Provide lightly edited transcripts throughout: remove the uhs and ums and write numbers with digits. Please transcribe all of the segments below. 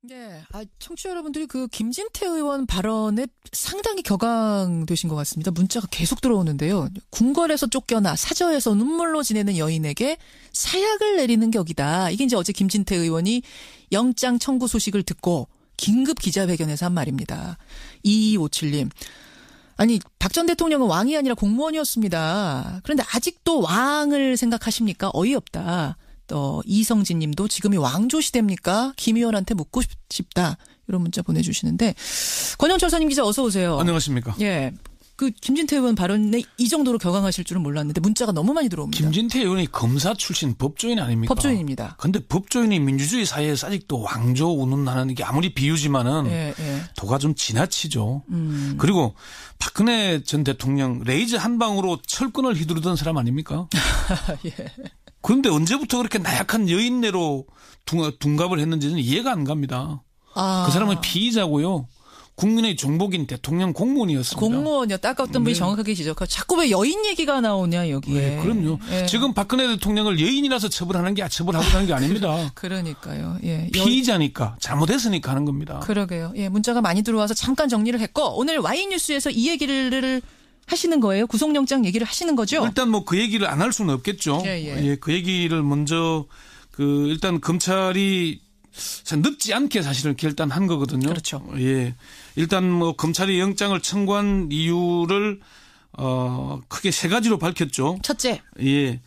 네, 청취자 여러분들이 그 김진태 의원 발언에 상당히 격앙되신 것 같습니다. 문자가 계속 들어오는데요. 궁궐에서 쫓겨나 사저에서 눈물로 지내는 여인에게 사약을 내리는 격이다. 이게 이제 어제 김진태 의원이 영장 청구 소식을 듣고 긴급 기자회견에서 한 말입니다. 2257님. 아니, 박 전 대통령은 왕이 아니라 공무원이었습니다. 그런데 아직도 왕을 생각하십니까? 어이없다. 또 이성진 님도 지금이 왕조 시대입니까? 김 의원한테 묻고 싶다. 이런 문자 보내주시는데 권영철 선임 기자 어서 오세요. 안녕하십니까. 예, 그 김진태 의원 발언에 이 정도로 격앙하실 줄은 몰랐는데 문자가 너무 많이 들어옵니다. 김진태 의원이 검사 출신 법조인 아닙니까? 법조인입니다. 근데 법조인이 민주주의 사회에서 아직도 왕조 운운하는 게 아무리 비유지만은 도가 좀 지나치죠. 그리고 박근혜 전 대통령 레이저 한 방으로 철권을 휘두르던 사람 아닙니까? 예. 그런데 언제부터 그렇게 나약한 여인네로 둔갑을 했는지는 이해가 안 갑니다. 그 사람은 피의자고요. 국민의 종복인 대통령 공무원이었습니다. 공무원이었다. 아까 어떤 분이 정확하게 지적하고 자꾸 왜 여인 얘기가 나오냐 여기에. 네, 그럼요. 예. 지금 박근혜 대통령을 여인이라서 처벌하고 하는 게 아닙니다. 그러니까요. 예. 피의자니까 잘못했으니까 하는 겁니다. 그러게요. 예, 문자가 많이 들어와서 잠깐 정리를 했고 오늘 Y뉴스에서 이 얘기를 하시는 거예요? 구속영장 얘기를 하시는 거죠? 일단 뭐 그 얘기를 안 할 수는 없겠죠. 예, 그 얘기를 먼저 일단 검찰이 늦지 않게 사실은 이렇게 일단 한 거거든요. 그렇죠. 예. 일단 뭐 검찰이 영장을 청구한 이유를 크게 세 가지로 밝혔죠. 첫째. 예.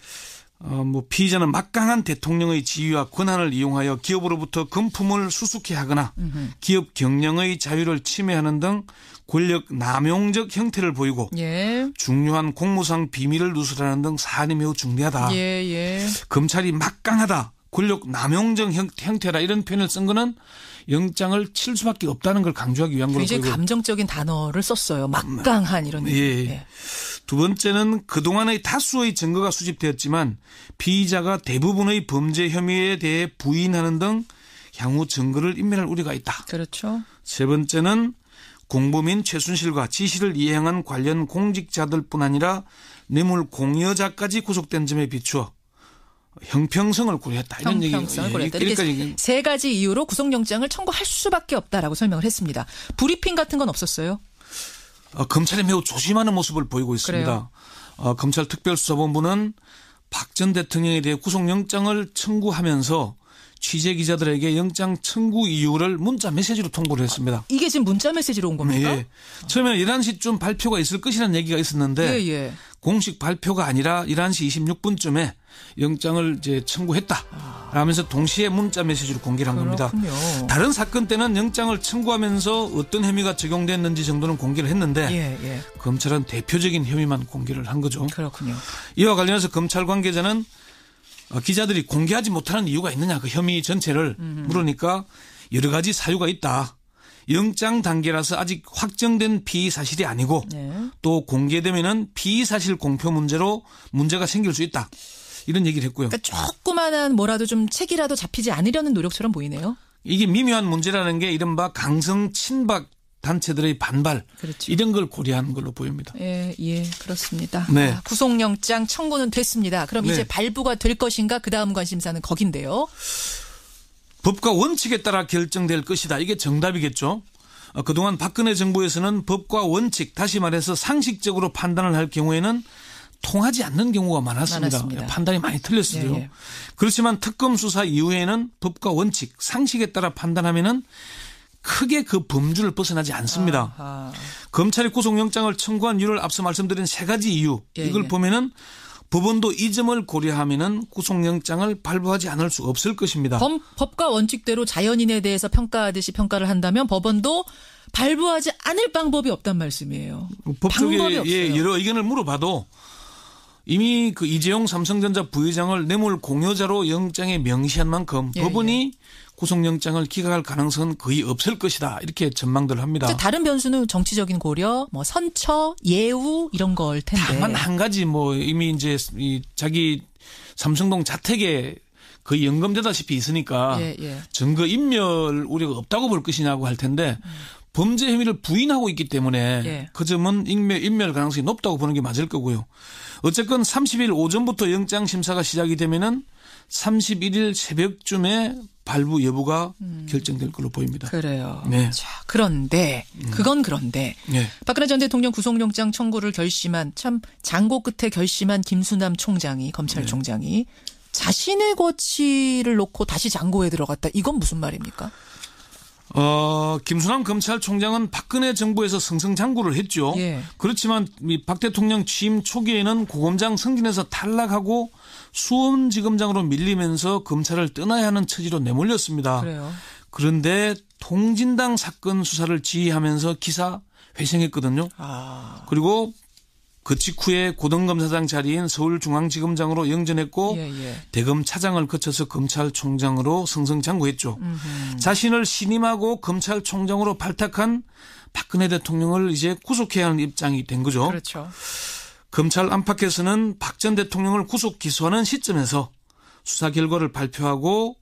뭐 피의자는 막강한 대통령의 지위와 권한을 이용하여 기업으로부터 금품을 수수케 하거나 기업 경영의 자유를 침해하는 등 권력 남용적 형태를 보이고 중요한 공무상 비밀을 누설하는 등 사안이 매우 중대하다. 검찰이 막강하다. 권력 남용적 형태라 이런 표현을 쓴 거는 영장을 칠 수밖에 없다는 걸 강조하기 위한 거고. 굉장히 감정적인 단어를 썼어요. 막강한 이런 의미. 예. 두 번째는 그동안의 다수의 증거가 수집되었지만 피의자가 대부분의 범죄 혐의에 대해 부인하는 등 향후 증거를 인멸할 우려가 있다. 그렇죠. 세 번째는 공범인 최순실과 지시를 이행한 관련 공직자들뿐 아니라 뇌물 공여자까지 구속된 점에 비추어 형평성을 고려했다. 이런 형평성을 고려했다. 이렇게 세 가지 이유로 구속영장을 청구할 수밖에 없다라고 설명을 했습니다. 브리핑 같은 건 없었어요? 검찰이 매우 조심하는 모습을 보이고 있습니다. 검찰 특별수사본부는 박 전 대통령에 대해 구속영장을 청구하면서 취재 기자들에게 영장 청구 이유를 문자 메시지로 통보를 했습니다. 이게 지금 문자 메시지로 온 겁니까? 예. 처음에는 11시쯤 발표가 있을 것이라는 얘기가 있었는데 공식 발표가 아니라 11시 26분쯤에 영장을 이제 청구했다 라면서 동시에 문자 메시지로 공개를 한 겁니다. 다른 사건 때는 영장을 청구하면서 어떤 혐의가 적용됐는지 정도는 공개를 했는데 검찰은 대표적인 혐의만 공개를 한 거죠. 그렇군요. 이와 관련해서 검찰 관계자는 기자들이 공개하지 못하는 이유가 있느냐 그 혐의 전체를 물으니까 여러 가지 사유가 있다. 영장 단계라서 아직 확정된 피의 사실이 아니고 또 공개되면은 피의 사실 공표 문제로 문제가 생길 수 있다. 이런 얘기를 했고요. 그러니까 조그마한 뭐라도 좀 책이라도 잡히지 않으려는 노력처럼 보이네요. 이게 미묘한 문제라는 게 이른바 강성 친박 단체들의 반발 이런 걸 고려하는 걸로 보입니다. 예, 그렇습니다. 구속영장 청구는 됐습니다. 그럼 이제 발부가 될 것인가 그다음 관심사는 거긴데요. 법과 원칙에 따라 결정될 것이다. 이게 정답이겠죠. 그동안 박근혜 정부에서는 법과 원칙 다시 말해서 상식적으로 판단을 할 경우에는 통하지 않는 경우가 많았습니다. 판단이 많이 틀렸어요. 그렇지만 특검 수사 이후에는 법과 원칙 상식에 따라 판단하면은 크게 그 범주를 벗어나지 않습니다. 검찰이 구속영장을 청구한 이유를 앞서 말씀드린 세 가지 이유 이걸 보면은 법원도 이 점을 고려하면은 구속영장을 발부하지 않을 수 없을 것입니다. 법과 원칙대로 자연인에 대해서 평가하듯이 평가를 한다면 법원도 발부하지 않을 방법이 없단 말씀이에요. 법조계에 여러 의견을 물어봐도 이미 그 이재용 삼성전자 부회장을 뇌물 공여자로 영장에 명시한 만큼 법원이 구속영장을 기각할 가능성은 거의 없을 것이다. 이렇게 전망들 합니다. 다른 변수는 정치적인 고려, 뭐 선처, 예우 이런 걸 텐데. 다만 한 가지 뭐 이미 이제 자기 삼성동 자택에 거의 연금되다시피 있으니까 증거 인멸 우려가 없다고 볼 것이냐고 할 텐데 범죄 혐의를 부인하고 있기 때문에 그 점은 인멸 가능성이 높다고 보는 게 맞을 거고요. 어쨌건 30일 오전부터 영장 심사가 시작이 되면은 31일 새벽쯤에 발부 여부가 결정될 걸로 보입니다. 그래요. 네. 자, 그런데 그건 그런데 네. 박근혜 전 대통령 구속영장 청구를 결심한 참 장고 끝에 결심한 김수남 총장이 검찰총장이 자신의 거취를 놓고 다시 장고에 들어갔다. 이건 무슨 말입니까? 김수남 검찰총장은 박근혜 정부에서 승승장구를 했죠. 예. 그렇지만 박 대통령 취임 초기에는 고검장 승진에서 탈락하고 수원지검장으로 밀리면서 검찰을 떠나야 하는 처지로 내몰렸습니다. 그래요. 그런데 통진당 사건 수사를 지휘하면서 기사 회생했거든요. 그리고 그 직후에 고등검사장 자리인 서울중앙지검장으로 영전했고 대검 차장을 거쳐서 검찰총장으로 승승장구했죠. 자신을 신임하고 검찰총장으로 발탁한 박근혜 대통령을 이제 구속해야 하는 입장이 된 거죠. 그렇죠. 검찰 안팎에서는 박 전 대통령을 구속 기소하는 시점에서 수사 결과를 발표하고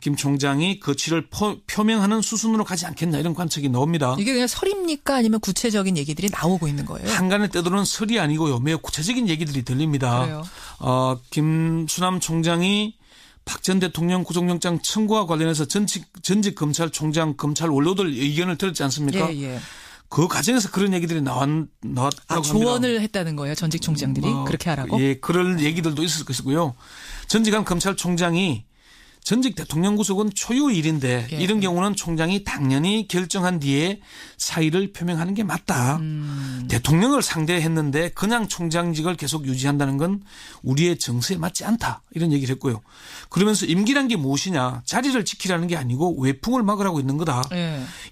김 총장이 거취를 표명하는 수순으로 가지 않겠냐 이런 관측이 나옵니다. 이게 그냥 설입니까? 아니면 구체적인 얘기들이 나오고 있는 거예요? 한간에 떠도는 설이 아니고요. 매우 구체적인 얘기들이 들립니다. 그래요. 김수남 총장이 박 전 대통령 구속영장 청구와 관련해서 전직 검찰총장 검찰 원로들 의견을 들었지 않습니까? 예. 그 과정에서 그런 얘기들이 나왔다고 합니다. 조언을 했다는 거예요. 전직 총장들이 그렇게 하라고? 예, 그럴 얘기들도 있을 것이고요. 전직한 검찰총장이 전직 대통령 구속은 초유의 일인데 이런 경우는 총장이 당연히 결정한 뒤에 사의를 표명하는 게 맞다. 대통령을 상대했는데 그냥 총장직을 계속 유지한다는 건 우리의 정서에 맞지 않다. 이런 얘기를 했고요. 그러면서 임기란 게 무엇이냐. 자리를 지키라는 게 아니고 외풍을 막으라고 있는 거다.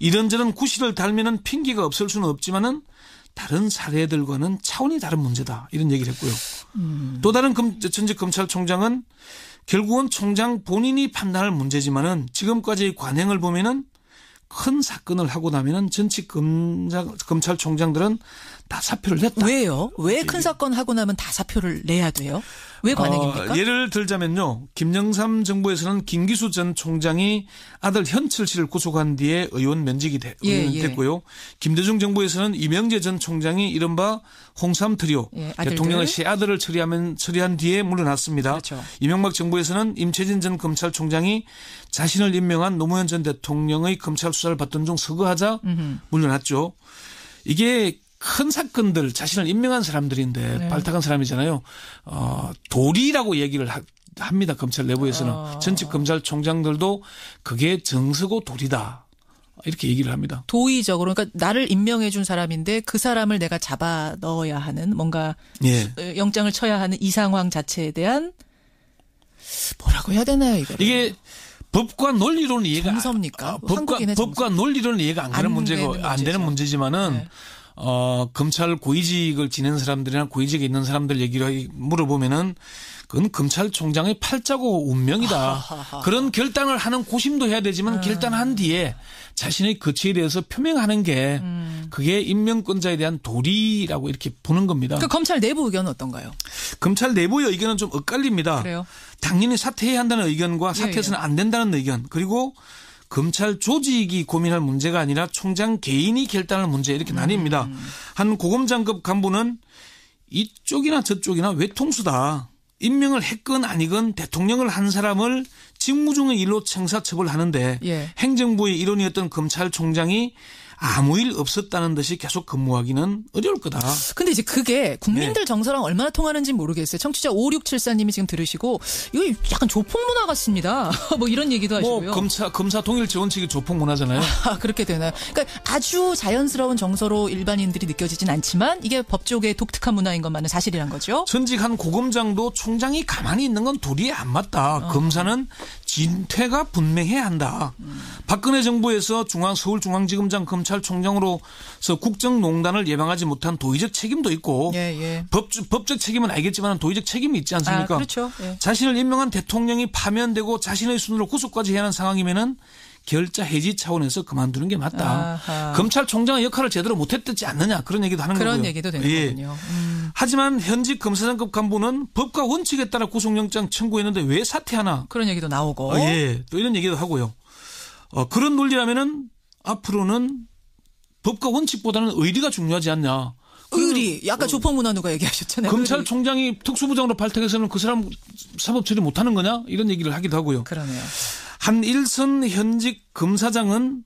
이런저런 구실을 달면은 핑계가 없을 수는 없지만은 다른 사례들과는 차원이 다른 문제다. 이런 얘기를 했고요. 또 다른 전직 검찰총장은 결국은 총장 본인이 판단할 문제지만은 지금까지의 관행을 보면은 큰 사건을 하고 나면은 전직 검찰총장들은 다 사표를 냈다. 왜요? 왜 큰 사건 하고 나면 다 사표를 내야 돼요? 왜 관행입니까? 예를 들자면요. 김영삼 정부에서는 김기수 전 총장이 아들 현철 씨를 구속한 뒤에 의원 면직이 됐고요. 김대중 정부에서는 이명재 전 총장이 이른바 홍삼 트리오 대통령의 세 아들을 처리한 뒤에 물러났습니다. 그렇죠. 이명박 정부에서는 임채진 전 검찰총장이 자신을 임명한 노무현 전 대통령의 검찰 수사를 받던 중 서거하자 물러났죠. 이게 큰 사건들 자신을 임명한 사람들인데 발탁한 사람이잖아요. 도리라고 얘기를 합니다. 검찰 내부에서는. 전직 검찰총장들도 그게 정서고 도리다. 이렇게 얘기를 합니다. 도의적으로 그러니까 나를 임명해 준 사람인데 그 사람을 내가 잡아 넣어야 하는 뭔가 영장을 쳐야 하는 이 상황 자체에 대한 뭐라고 해야 되나요? 이게 법과 논리로는 이해가 정서입니까? 법과 논리로는 이해가 안 가는 문제가 안 되는 문제지만은 검찰 고위직을 지낸 사람들이나 고위직에 있는 사람들 얘기를 물어보면은 그건 검찰총장의 팔자고 운명이다. 그런 결단을 하는 고심도 해야 되지만 결단한 뒤에 자신의 거취에 대해서 표명하는 게 그게 임명권자에 대한 도리라고 이렇게 보는 겁니다. 그 검찰 내부 의견은 어떤가요? 검찰 내부의 의견은 좀 엇갈립니다. 그래요? 당연히 사퇴해야 한다는 의견과 사퇴해서는 안 된다는 의견 그리고 검찰 조직이 고민할 문제가 아니라 총장 개인이 결단할 문제 이렇게 나뉩니다. 한 고검장급 간부는 이쪽이나 저쪽이나 외통수다. 임명을 했건 아니건 대통령을 한 사람을 직무 중의 일로 형사처벌하는데 행정부의 일원이었던 검찰총장이 아무 일 없었다는 듯이 계속 근무하기는 어려울 거다. 근데 이제 그게 국민들 정서랑 얼마나 통하는지 모르겠어요. 청취자 5674님이 지금 들으시고 이거 약간 조폭문화 같습니다. 뭐 이런 얘기도 하시고요. 검사 동일 지원칙이 조폭문화잖아요. 그렇게 되나요? 그러니까 아주 자연스러운 정서로 일반인들이 느껴지진 않지만 이게 법조계의 독특한 문화인 것만은 사실이란 거죠. 전직 한 고검장도 총장이 가만히 있는 건 도리에 안 맞다. 검사는 진퇴가 분명해야 한다. 박근혜 정부에서 서울중앙지검장 검찰총장으로서 국정농단을 예방하지 못한 도의적 책임도 있고 법적 책임은 알겠지만 도의적 책임이 있지 않습니까? 그렇죠. 자신을 임명한 대통령이 파면되고 자신의 순으로 구속까지 해야 하는 상황이면은 결자 해지 차원에서 그만두는 게 맞다. 검찰총장의 역할을 제대로 못했지 않느냐 그런 얘기도 하는 거고요. 그런 얘기도 되는 거군요. 하지만 현직 검사장급 간부는 법과 원칙에 따라 구속영장 청구했는데 왜 사퇴하나. 그런 얘기도 나오고. 또 이런 얘기도 하고요. 그런 논리라면은 앞으로는 법과 원칙보다는 의리가 중요하지 않냐. 의리. 약간 조폭문화 누가 얘기하셨잖아요. 검찰총장이 특수부장으로 발탁해서는 그 사람 사법 처리 못하는 거냐 이런 얘기를 하기도 하고요. 그러네요. 한 일선 현직 검사장은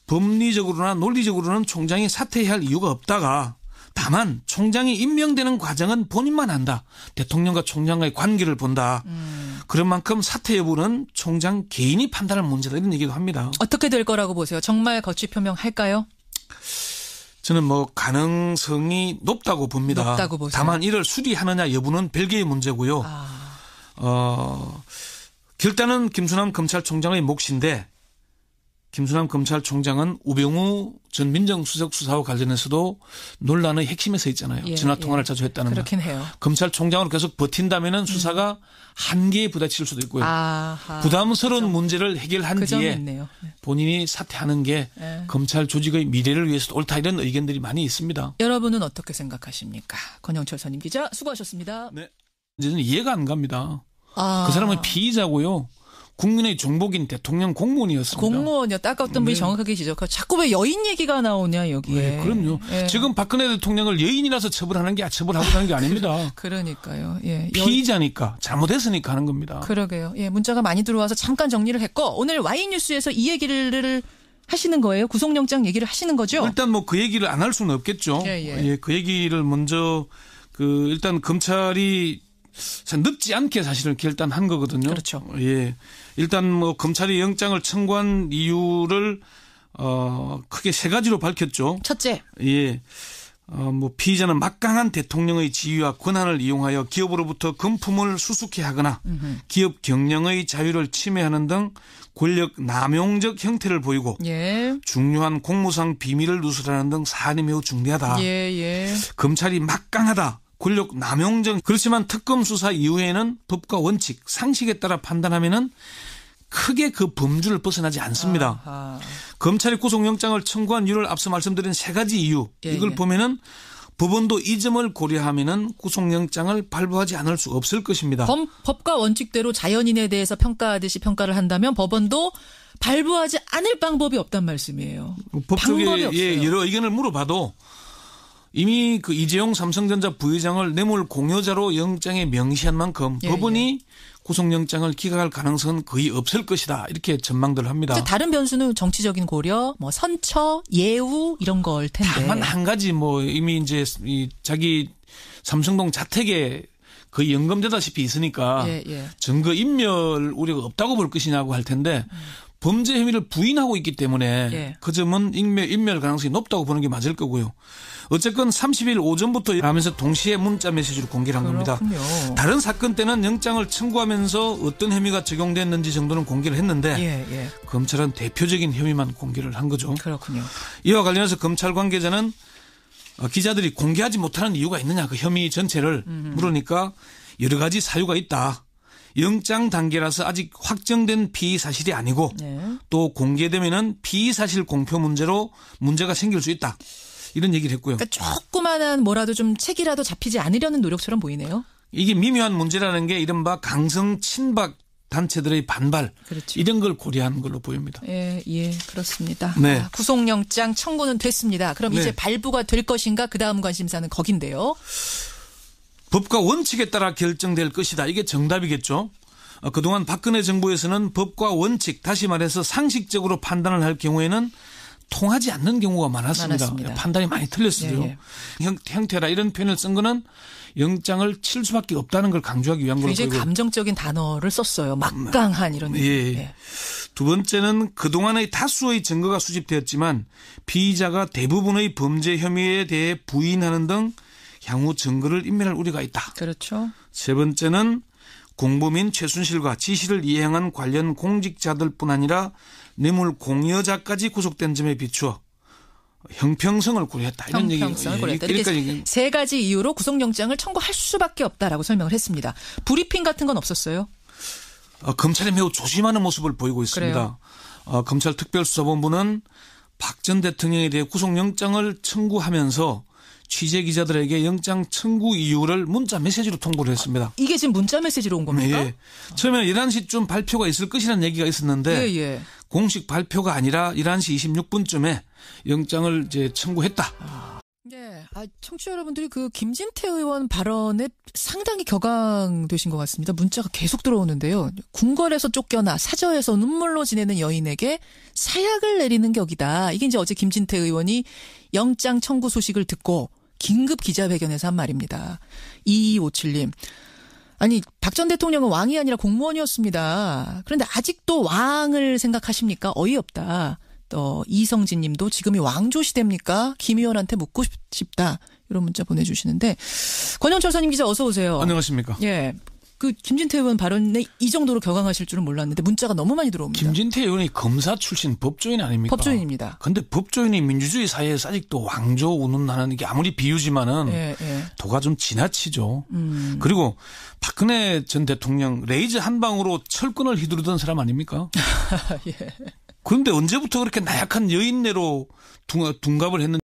법리적으로나 논리적으로는 총장이 사퇴해야 할 이유가 없다가 다만 총장이 임명되는 과정은 본인만 한다. 대통령과 총장과의 관계를 본다. 그런 만큼 사퇴 여부는 총장 개인이 판단할 문제다. 이런 얘기도 합니다. 어떻게 될 거라고 보세요? 정말 거취 표명할까요? 저는 뭐 가능성이 높다고 봅니다. 높다고 보세요. 다만 이를 수리하느냐 여부는 별개의 문제고요. 결단은 김수남 검찰총장의 몫인데 김수남 검찰총장은 우병우 전 민정수석 수사와 관련해서도 논란의 핵심에 서 있잖아요. 예, 전화통화를 자주 했다는 거. 그렇긴 해요. 검찰총장으로 계속 버틴다면 수사가 한계에 부딪힐 수도 있고요. 부담스러운 문제를 해결한 그 점이 뒤에 있네요. 본인이 사퇴하는 게 검찰 조직의 미래를 위해서도 옳다 이런 의견들이 많이 있습니다. 여러분은 어떻게 생각하십니까? 권영철 선임 기자 수고하셨습니다. 네. 이제는 이해가 안 갑니다. 그 사람은 피의자고요. 국민의 정복인 대통령 공무원이었습니다. 공무원이었다. 아까 어떤 분이 정확하게 지적하고 자꾸 왜 여인 얘기가 나오냐 여기에. 네, 그럼요. 예. 지금 박근혜 대통령을 여인이라서 처벌하는 게 처벌하고 하는 게 아닙니다. 그러니까요. 예. 피의자니까 잘못했으니까 하는 겁니다. 그러게요. 예, 문자가 많이 들어와서 잠깐 정리를 했고 오늘 Y뉴스에서 이 얘기를 하시는 거예요? 구속영장 얘기를 하시는 거죠? 일단 뭐 그 얘기를 안 할 수는 없겠죠. 예, 그 얘기를 먼저 일단 검찰이 늦지 않게 사실은 결단한 거거든요. 그렇죠. 예. 일단 뭐 검찰이 영장을 청구한 이유를 크게 세 가지로 밝혔죠. 첫째. 예. 뭐 피의자는 막강한 대통령의 지위와 권한을 이용하여 기업으로부터 금품을 수수케 하거나 기업 경영의 자유를 침해하는 등 권력 남용적 형태를 보이고 예. 중요한 공무상 비밀을 누설하는 등 사안이 매우 중대하다. 예. 검찰이 막강하다. 권력 남용적. 그렇지만 특검 수사 이후에는 법과 원칙, 상식에 따라 판단하면은 크게 그 범주를 벗어나지 않습니다. 아하. 검찰이 구속영장을 청구한 이유를 앞서 말씀드린 세 가지 이유. 이걸 보면은 법원도 이 점을 고려하면은 구속영장을 발부하지 않을 수 없을 것입니다. 법과 원칙대로 자연인에 대해서 평가하듯이 평가를 한다면 법원도 발부하지 않을 방법이 없단 말씀이에요. 법 쪽에 방법이 없어요. 여러 의견을 물어봐도 이미 그 이재용 삼성전자 부회장을 뇌물 공여자로 영장에 명시한 만큼 법원이 구속영장을 기각할 가능성은 거의 없을 것이다. 이렇게 전망들 합니다. 다른 변수는 정치적인 고려, 뭐 선처, 예우 이런 걸 텐데. 다만 한 가지 뭐 이미 이제 자기 삼성동 자택에 거의 연금되다시피 있으니까 증거 인멸 우려가 없다고 볼 것이냐고 할 텐데 범죄 혐의를 부인하고 있기 때문에 그 점은 인멸 가능성이 높다고 보는 게 맞을 거고요. 어쨌건 30일 오전부터 하면서 동시에 문자 메시지로 공개를 한 겁니다. 다른 사건 때는 영장을 청구하면서 어떤 혐의가 적용됐는지 정도는 공개를 했는데 검찰은 대표적인 혐의만 공개를 한 거죠. 그렇군요. 이와 관련해서 검찰 관계자는 기자들이 공개하지 못하는 이유가 있느냐 그 혐의 전체를 물으니까 여러 가지 사유가 있다. 영장 단계라서 아직 확정된 피의 사실이 아니고 또 공개되면은 피의 사실 공표 문제가 생길 수 있다. 이런 얘기를 했고요. 그러니까 조그마한 뭐라도 좀 책이라도 잡히지 않으려는 노력처럼 보이네요. 이게 미묘한 문제라는 게 이른바 강성 친박 단체들의 반발 이런 걸 고려한 걸로 보입니다. 예, 그렇습니다. 네. 구속영장 청구는 됐습니다. 그럼 이제 발부가 될 것인가 그 다음 관심사는 거긴데요. 법과 원칙에 따라 결정될 것이다. 이게 정답이겠죠. 그동안 박근혜 정부에서는 법과 원칙 다시 말해서 상식적으로 판단을 할 경우에는 통하지 않는 경우가 많았습니다. 판단이 많이 틀렸어요. 형태라 이런 표현을 쓴 거는 영장을 칠 수밖에 없다는 걸 강조하기 위한 거고. 굉장히 감정적인 단어를 썼어요. 막강한 이런 얘기. 두 번째는 그동안의 다수의 증거가 수집되었지만 피의자가 대부분의 범죄 혐의에 대해 부인하는 등 향후 증거를 인멸할 우려가 있다. 그렇죠. 세 번째는 공범인 최순실과 지시를 이행한 관련 공직자들뿐 아니라 뇌물 공여자까지 구속된 점에 비추어 형평성을 고려했다. 이런 형평성을 고려했다. 그러니까 이렇게 세 가지 이유로 구속영장을 청구할 수밖에 없다라고 설명을 했습니다. 브리핑 같은 건 없었어요? 검찰이 매우 조심하는 모습을 보이고 있습니다. 검찰 특별수사본부는 박 전 대통령에 대해 구속영장을 청구하면서 취재 기자들에게 영장 청구 이유를 문자 메시지로 통보를 했습니다. 이게 지금 문자 메시지로 온 겁니까? 처음에 11시쯤 발표가 있을 것이라는 얘기가 있었는데 공식 발표가 아니라 11시 26분쯤에 영장을 이제 청구했다. 네, 청취자 여러분들이 그 김진태 의원 발언에 상당히 격앙되신 것 같습니다. 문자가 계속 들어오는데요. 궁궐에서 쫓겨나 사저에서 눈물로 지내는 여인에게 사약을 내리는 격이다. 이게 이제 어제 김진태 의원이 영장 청구 소식을 듣고 긴급 기자회견에서 한 말입니다. 2257님. 아니, 박 전 대통령은 왕이 아니라 공무원이었습니다. 그런데 아직도 왕을 생각하십니까? 어이없다. 또 이성진 님도 지금이 왕조 시대입니까? 김 의원한테 묻고 싶다. 이런 문자 보내주시는데. 권영철 선임 기자 어서 오세요. 안녕하십니까. 예. 그 김진태 의원 발언에 이 정도로 격앙하실 줄은 몰랐는데 문자가 너무 많이 들어옵니다. 김진태 의원이 검사 출신 법조인 아닙니까? 법조인입니다. 근데 법조인이 민주주의 사회에서 아직도 왕조 운운하는 게 아무리 비유지만은 예. 도가 좀 지나치죠. 그리고 박근혜 전 대통령 레이저 한 방으로 철권을 휘두르던 사람 아닙니까? 예. 그런데 언제부터 그렇게 나약한 여인네로 둔갑을 했는지